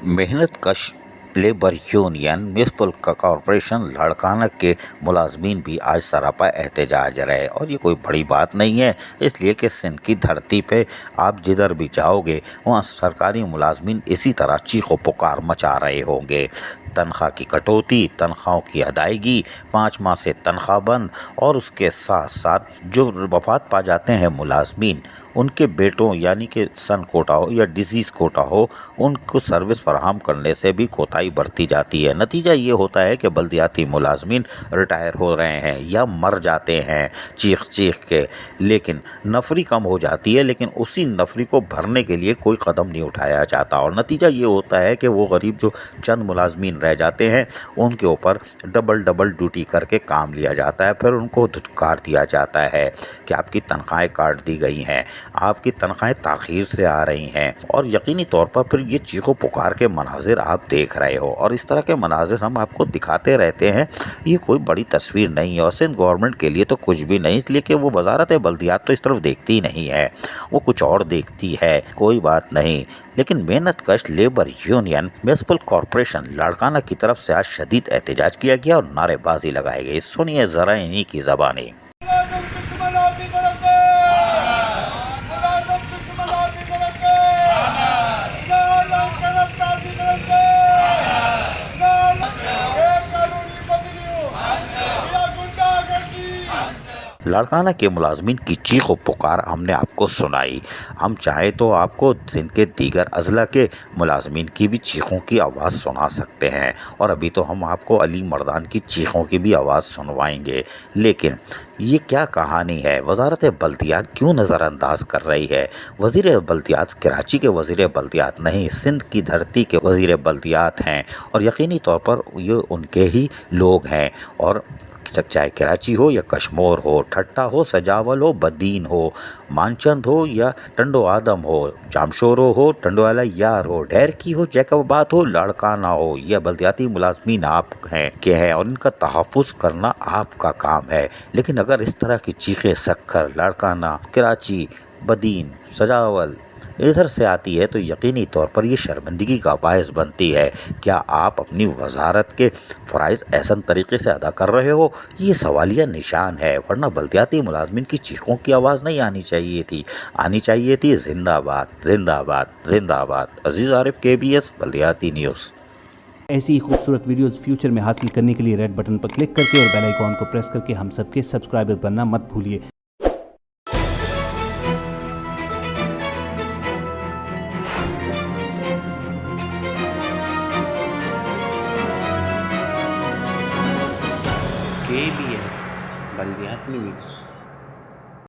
محنت کش labour union municipal corporation Larkana کے ملازمین بھی آج سراپا احتجاج رہے، اور یہ کوئی بڑی بات نہیں ہے، اس لیے کہ سندھ کی دھرتی پہ آپ جدھر بھی جاؤ گے وہاں سرکاری ملازمین اسی طرح چیخ و پکار مچا رہے ہوں گے۔ تنخواہ کی کٹوتی، تنخواہوں کی ادائیگی، 5 ماہ سے تنخواہ بند، اور اس کے ساتھ ساتھ جو وفات پا جاتے ہیں ملازمین، ان کے بیٹوں یعنی کہ سن کوٹا ہو یا ڈیزیز کوٹا ہو، ان کو سروس فراہم کرنے سے بھی کوتاہی برتی جاتی ہے۔ نتیجہ یہ ہوتا ہے کہ بلدیاتی ملازمین ریٹائر ہو رہے ہیں یا مر جاتے ہیں چیخ چیخ کے، لیکن نفری کم ہو جاتی ہے، لیکن اسی نفری کو بھرنے کے لیے کوئی قدم نہیں اٹھایا جاتا، اور نتیجہ یہ ہوتا ہے کہ وہ غریب جو چند ملازمین رہ جاتے ہیں ان کے اوپر ڈبل ڈیوٹی کر کے کام لیا جاتا ہے، پھر ان کو دھتکار دیا جاتا ہے کہ آپ کی تنخواہیں کاٹ دی گئی ہیں، آپ کی تنخواہیں تاخیر سے آ رہی ہیں، اور یقینی طور پر پھر یہ چیخ و پکار کے مناظر آپ دیکھ رہے ہو، اور اس طرح کے مناظر ہم آپ کو دکھاتے رہتے ہیں۔ یہ کوئی بڑی تصویر نہیں ہے، اور سندھ گورنمنٹ کے لیے تو کچھ بھی نہیں، اس لیے کہ وہ وزارت بلدیات تو اس طرف دیکھتی ہی نہیں ہے، وہ کچھ اور دیکھتی ہے، کوئی بات نہیں۔ لیکن محنت کش labour union municipal corporation Larkana کی طرف سے آج شدید احتجاج کیا گیا اور نعرے بازی لگائے گئے۔ سنیے ذرا انہی کی زبانی۔ لاڑکانہ کے ملازمین کی چیخ و پکار ہم نے آپ کو سنائی، ہم چاہیں تو آپ کو سندھ کے دیگر اضلاع کے ملازمین کی بھی چیخوں کی آواز سنا سکتے ہیں، اور ابھی تو ہم آپ کو علی مردان کی چیخوں کی بھی آواز سنوائیں گے۔ لیکن یہ کیا کہانی ہے؟ وزارت بلدیات کیوں نظر انداز کر رہی ہے؟ وزیر بلدیات کراچی کے وزیر بلدیات نہیں، سندھ کی دھرتی کے وزیر بلدیات ہیں، اور یقینی طور پر یہ ان کے ہی لوگ ہیں، اور چاہے کراچی ہو یا کشمور ہو، ٹھٹا ہو، سجاول ہو، بدین ہو، مانچند ہو یا ٹنڈو آدم ہو، جامشورو ہو، ٹنڈو والا یار ہو، ڈھیرکی ہو، جیکب آباد ہو، لاڑکانہ ہو، یہ بلدیاتی ملازمین آپ ہیں اور ان کا تحفظ کرنا آپ کا کام ہے۔ لیکن اگر اس طرح کی چیخیں سکھر، لاڑکانہ، کراچی، بدین، سجاول ادھر سے آتی ہے تو یقینی طور پر یہ شرمندگی کا باعث بنتی ہے۔ کیا آپ اپنی وزارت کے فرائض احسن طریقے سے ادا کر رہے ہو؟ یہ سوالیہ نشان ہے، ورنہ بلدیاتی ملازمین کی چیخوں کی آواز نہیں آنی چاہیے تھی، آنی چاہیے تھی زندہ آباد، زندہ آباد، زندہ آباد۔ عزیز عارف، KBS بلدیاتی نیوز۔ ایسی ہی خوبصورت ویڈیوز فیوچر میں حاصل کرنے کے لیے ریڈ بٹن پر کلک کر کے اور بیل آئیکن کو پریس کر کے ہم سب کے سبسکرائبر بننا مت بھولیے۔ KBS بلدیاتی نیوز۔